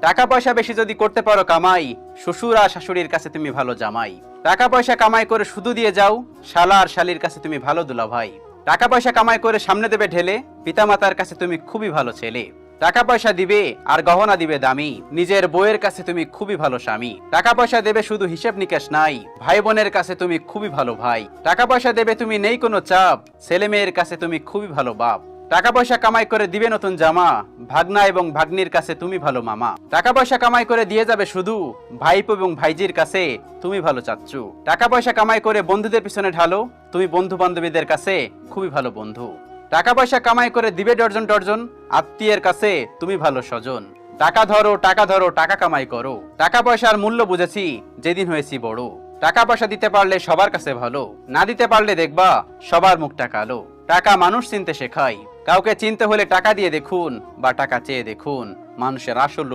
টাকা পয়সা বেশি যদি করতে পারো কামাই, শ্বশুর আর শাশুড়ির কাছে তুমি ভালো জামাই। টাকা পয়সা কামাই করে শুধু দিয়ে যাও, শালা আর শালির কাছে তুমি ভালো দুলা ভাই। টাকা পয়সা কামাই করে সামনে দেবে ঢেলে, পিতামাতার কাছে তুমি খুবই ভালো ছেলে। টাকা পয়সা দিবে আর গহনা দিবে দামি, নিজের বউয়ের কাছে তুমি খুবই ভালো স্বামী। টাকা পয়সা দেবে শুধু হিসেব নিকেশ নাই, ভাই বোনের কাছে তুমি খুবই ভালো ভাই। টাকা পয়সা দেবে তুমি নেই কোনো চাপ, ছেলে মেয়ের কাছে তুমি খুবই ভালো বাপ। টাকা পয়সা কামাই করে দিবে নতুন জামা, ভাগনা এবং ভাগ্নির কাছে তুমি ভালো মামা। টাকা পয়সা কামাই করে দিয়ে যাবে শুধু, ভাইপো এবং ভাইজির কাছে তুমি ভালো চাচ্চু। টাকা পয়সা কামাই করে বন্ধুদের পিছনে ঢালো, তুমি বন্ধু বান্ধবীদের কাছে খুবই ভালো বন্ধু। টাকা পয়সা কামাই করে দিবে ডর্জন ডর্জন, আত্মীয়ের কাছে তুমি ভালো স্বজন। টাকা ধরো টাকা ধরো টাকা কামাই করো, টাকা পয়সার মূল্য বুঝেছি যেদিন হয়েছি বড়। টাকা পয়সা দিতে পারলে সবার কাছে ভালো, না দিতে পারলে দেখবা সবার মুখটা কালো। টাকা মানুষ চিনতে শেখায়, কাউকে চিনতে হলে টাকা দিয়ে দেখুন বা টাকা চেয়ে দেখুন, মানুষের আসল